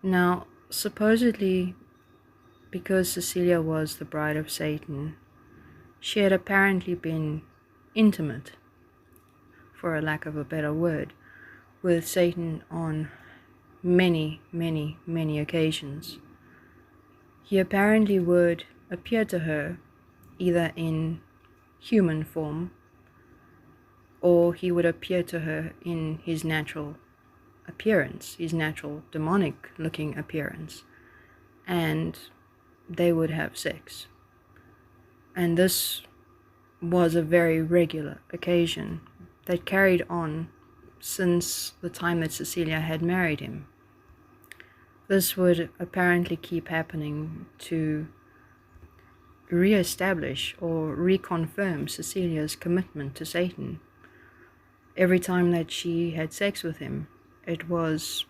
Now, supposedly, because Cecilia was the bride of Satan, she had apparently been intimate, for a lack of a better word, with Satan on many, many, many occasions. He apparently would appear to her either in human form, or he would appear to her in his natural appearance, his natural demonic looking appearance, and they would have sex. And this was a very regular occasion that carried on since the time that Cecilia had married him. This would apparently keep happening to re-establish or reconfirm Cecilia's commitment to Satan. Every time that she had sex with him, it was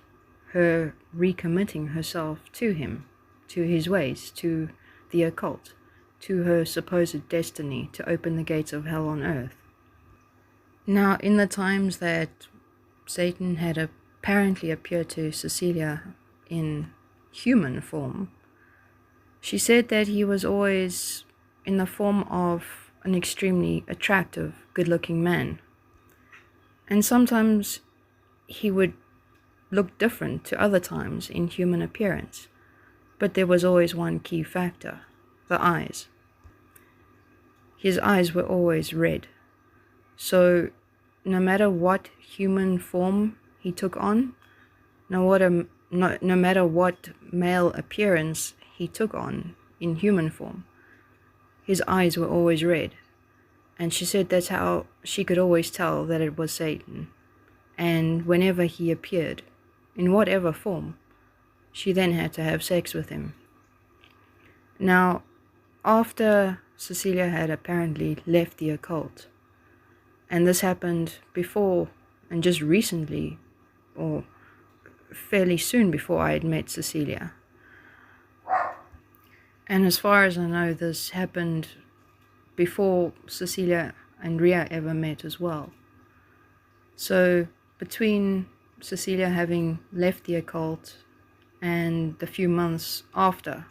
her recommitting herself to him, to his ways, to the occult, to her supposed destiny to open the gates of hell on earth. Now, in the times that Satan had apparently appeared to Cecilia in human form, she said that he was always in the form of an extremely attractive, good-looking man. And sometimes he would look different to other times in human appearance. But there was always one key factor: the eyes. His eyes were always red. So no matter what human form he took on, no matter what male appearance he took on in human form, his eyes were always red. And she said that's how she could always tell that it was Satan. And whenever he appeared, in whatever form, she then had to have sex with him. Now, after Cecilia had apparently left the occult, and this happened before and just recently, or fairly soon before I had met Cecilia. And as far as I know, this happened before Cecilia and Ria ever met as well. So between Cecilia having left the occult and the few months after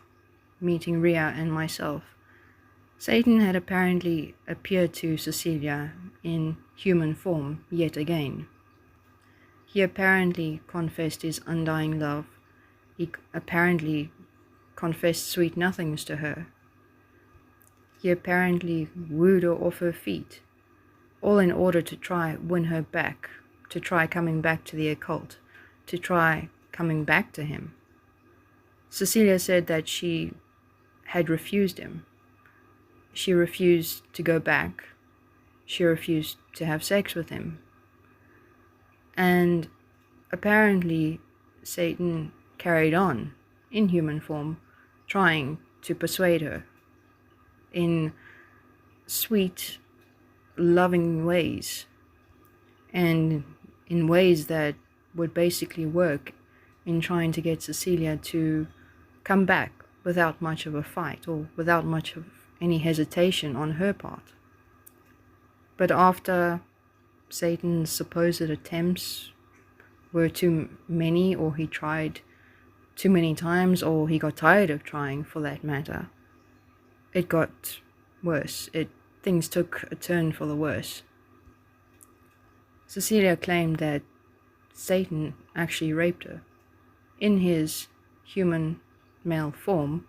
meeting Ria and myself, Satan had apparently appeared to Cecilia in human form yet again. He apparently confessed his undying love. He apparently confessed sweet nothings to her. He apparently wooed her off her feet, all in order to try win her back, to try coming back to the occult, to try coming back to him. Cecilia said that she had refused him. She refused to go back. She refused to have sex with him. And apparently Satan carried on in human form, trying to persuade her in sweet, loving ways, and in ways that would basically work in trying to get Cecilia to come back without much of a fight or without much of any hesitation on her part. But after Satan's supposed attempts were too many, or he tried too many times, or he got tired of trying for that matter, it got worse. Things took a turn for the worse. Cecilia claimed that Satan actually raped her in his human male form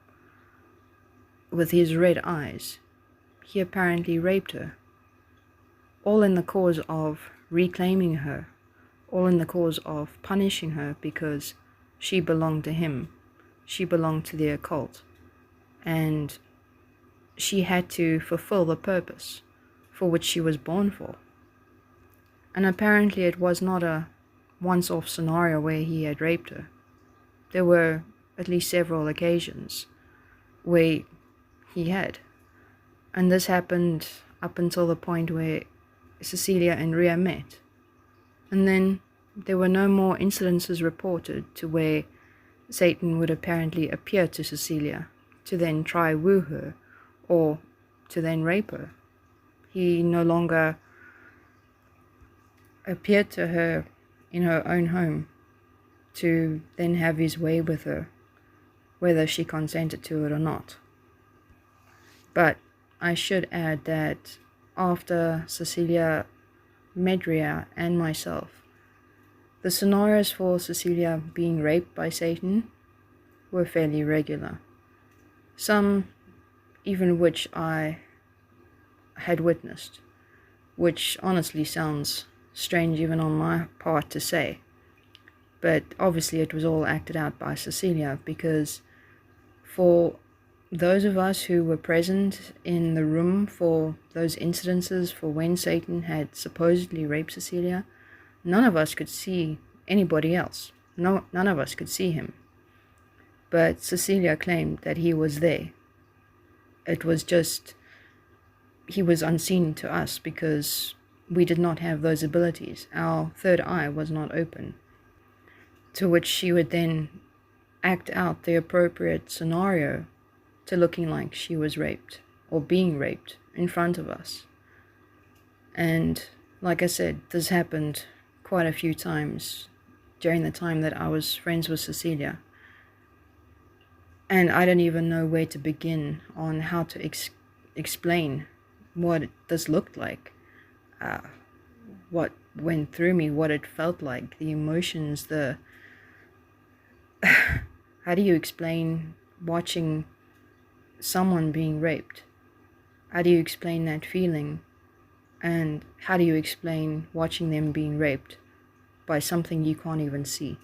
with his red eyes. He apparently raped her, all in the cause of reclaiming her, all in the cause of punishing her because she belonged to him. She belonged to the occult, and she had to fulfill the purpose for which she was born for. And apparently it was not a once-off scenario where he had raped her. There were at least several occasions where he had. And this happened up until the point where Cecilia and Ria met. And then there were no more incidences reported to where Satan would apparently appear to Cecilia to then try woo her or to then rape her. He no longer appeared to her in her own home to then have his way with her, whether she consented to it or not. But I should add that after Cecilia, Medria, and myself, the scenarios for Cecilia being raped by Satan were fairly regular. Some even which I had witnessed, which honestly sounds strange even on my part to say. But obviously it was all acted out by Cecilia, because for those of us who were present in the room for those incidences, for when Satan had supposedly raped Cecilia, none of us could see anybody else. None of us could see him. But Cecilia claimed that he was there. It was just, he was unseen to us because we did not have those abilities. Our third eye was not open. To which she would then act out the appropriate scenario to looking like she was raped or being raped in front of us. And like I said, this happened quite a few times during the time that I was friends with Cecilia. And I don't even know where to begin on how to explain what this looked like, what went through me, what it felt like, the emotions, how do you explain watching someone being raped? How do you explain that feeling? And how do you explain watching them being raped by something you can't even see?